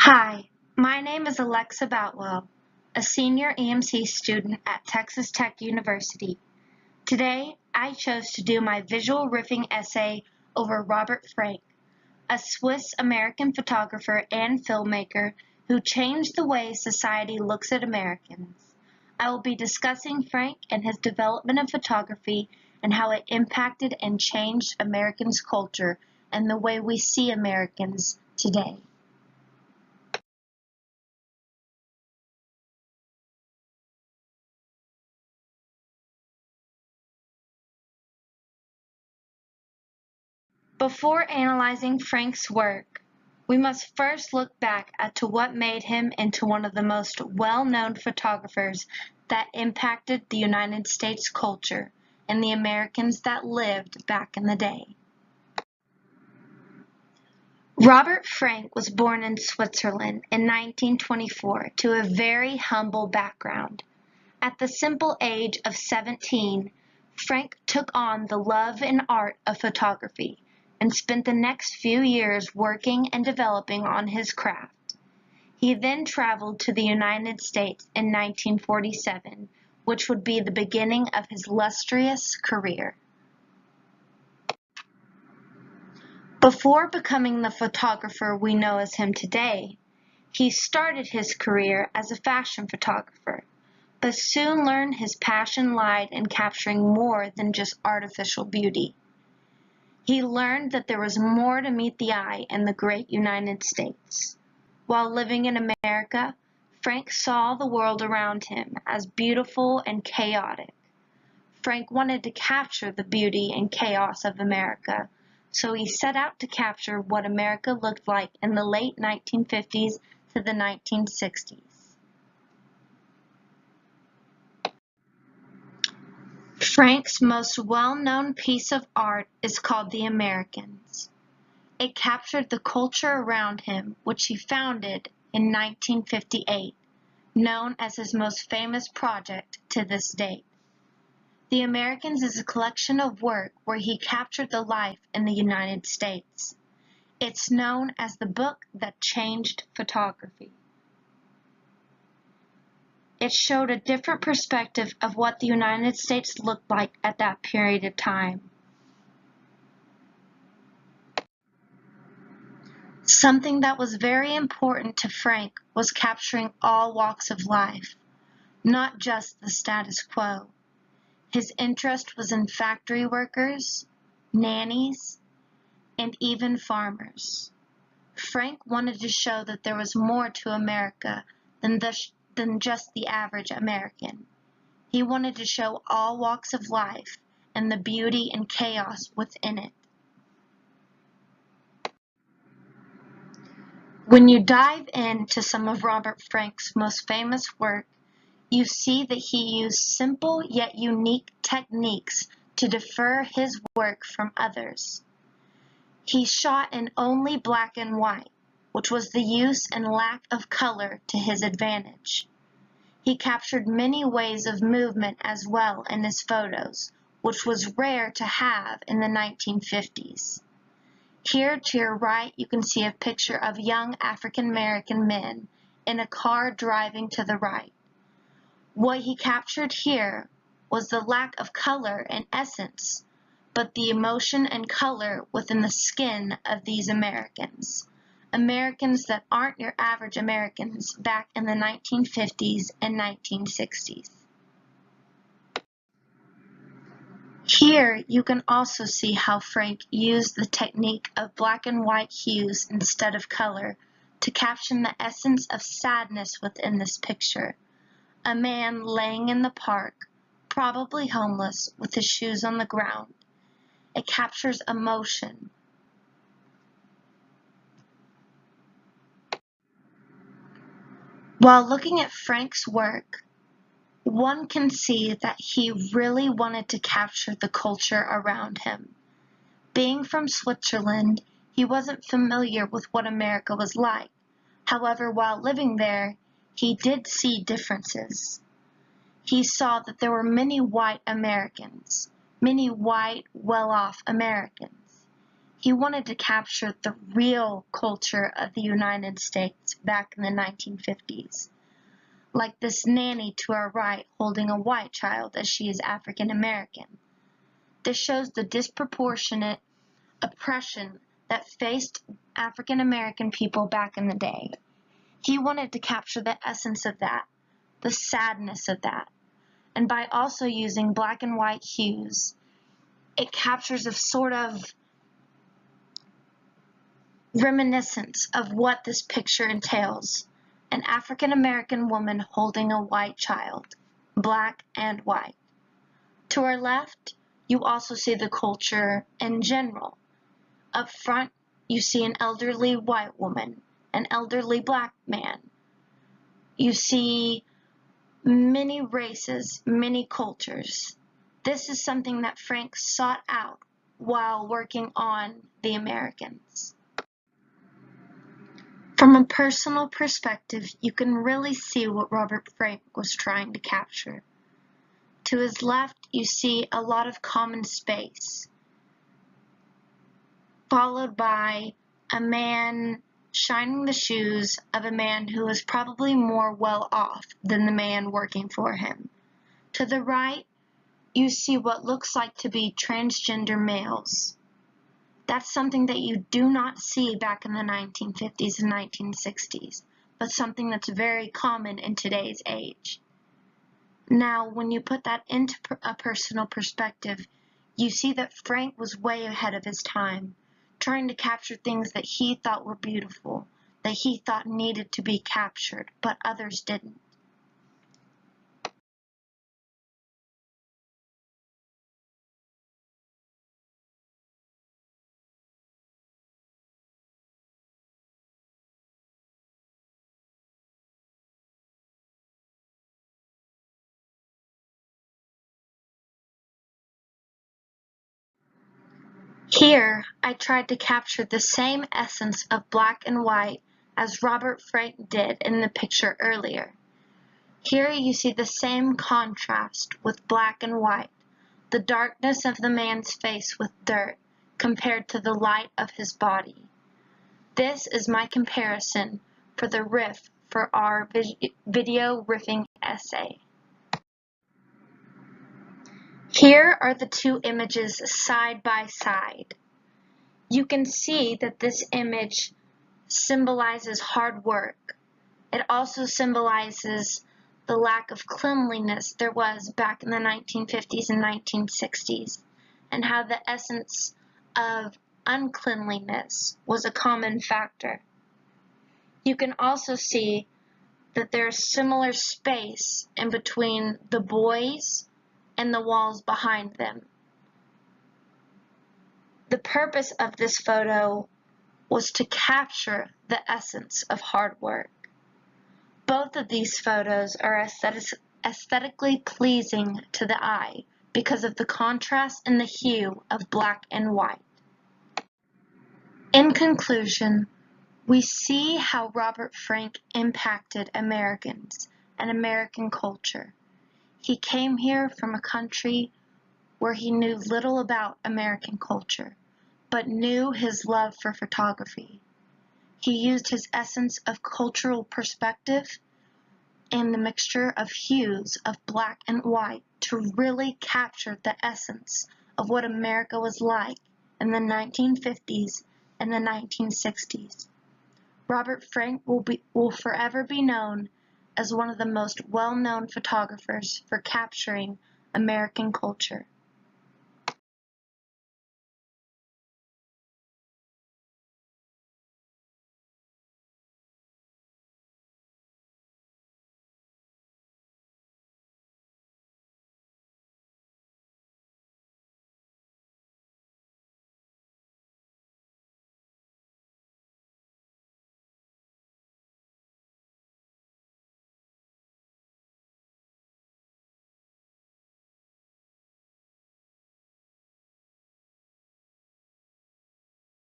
Hi, my name is Alexa Boutwell, a senior EMC student at Texas Tech University. Today, I chose to do my visual riffing essay over Robert Frank, a Swiss-American photographer and filmmaker who changed the way society looks at Americans. I will be discussing Frank and his development of photography and how it impacted and changed Americans' culture and the way we see Americans today. Before analyzing Frank's work, we must first look back to what made him into one of the most well-known photographers that impacted the United States culture and the Americans that lived back in the day. Robert Frank was born in Switzerland in 1924 to a very humble background. At the simple age of 17, Frank took on the love and art of photography and spent the next few years working and developing on his craft. He then traveled to the United States in 1947, which would be the beginning of his illustrious career. Before becoming the photographer we know as him today, he started his career as a fashion photographer, but soon learned his passion lied in capturing more than just artificial beauty. He learned that there was more to meet the eye in the great United States. While living in America, Frank saw the world around him as beautiful and chaotic. Frank wanted to capture the beauty and chaos of America, so he set out to capture what America looked like in the late 1950s to the 1960s. Frank's most well-known piece of art is called The Americans. It captured the culture around him, which he founded in 1958, known as his most famous project to this date. The Americans is a collection of work where he captured the life in the United States. It's known as the book that changed photography. It showed a different perspective of what the United States looked like at that period of time. Something that was very important to Frank was capturing all walks of life, not just the status quo. His interest was in factory workers, nannies, and even farmers. Frank wanted to show that there was more to America than just the average American. He wanted to show all walks of life and the beauty and chaos within it. When you dive into some of Robert Frank's most famous work, you see that he used simple yet unique techniques to differ his work from others. He shot in only black and white, which was the use and lack of color to his advantage. He captured many ways of movement as well in his photos, which was rare to have in the 1950s. Here to your right you can see a picture of young African American men in a car driving to the right. What he captured here was the lack of color and essence, but the emotion and color within the skin of these Americans. Americans that aren't your average Americans back in the 1950s and 1960s. Here you can also see how Frank used the technique of black and white hues instead of color to capture the essence of sadness within this picture. A man laying in the park, probably homeless, with his shoes on the ground. It captures emotion. While looking at Frank's work, one can see that he really wanted to capture the culture around him. Being from Switzerland, he wasn't familiar with what America was like. However, while living there, he did see differences. He saw that there were many white Americans, many white, well-off Americans. He wanted to capture the real culture of the United States back in the 1950s, like this nanny to our right holding a white child as she is African American. This shows the disproportionate oppression that faced African American people back in the day. He wanted to capture the essence of that, the sadness of that. And by also using black and white hues, it captures a sort of reminiscence of what this picture entails. An African American woman holding a white child, black and white. To our left, you also see the culture in general. Up front, you see an elderly white woman, an elderly black man. You see many races, many cultures. This is something that Frank sought out while working on The Americans. From a personal perspective, you can really see what Robert Frank was trying to capture. To his left, you see a lot of common space, followed by a man shining the shoes of a man who is probably more well off than the man working for him. To the right, you see what looks like to be transgender males. That's something that you do not see back in the 1950s and 1960s, but something that's very common in today's age. Now, when you put that into a personal perspective, you see that Frank was way ahead of his time, trying to capture things that he thought were beautiful, that he thought needed to be captured, but others didn't. Here, I tried to capture the same essence of black and white as Robert Frank did in the picture earlier. Here you see the same contrast with black and white, the darkness of the man's face with dirt compared to the light of his body. This is my comparison for the riff for our video riffing essay. Here are the two images side by side. You can see that this image symbolizes hard work. It also symbolizes the lack of cleanliness there was back in the 1950s and 1960s, and how the essence of uncleanliness was a common factor. You can also see that there's similar space in between the boys and the walls behind them. The purpose of this photo was to capture the essence of hard work. Both of these photos are aesthetically pleasing to the eye because of the contrast and the hue of black and white. In conclusion, we see how Robert Frank impacted Americans and American culture. He came here from a country where he knew little about American culture, but knew his love for photography. He used his essence of cultural perspective and the mixture of hues of black and white to really capture the essence of what America was like in the 1950s and the 1960s. Robert Frank will forever be known as one of the most well-known photographers for capturing American culture.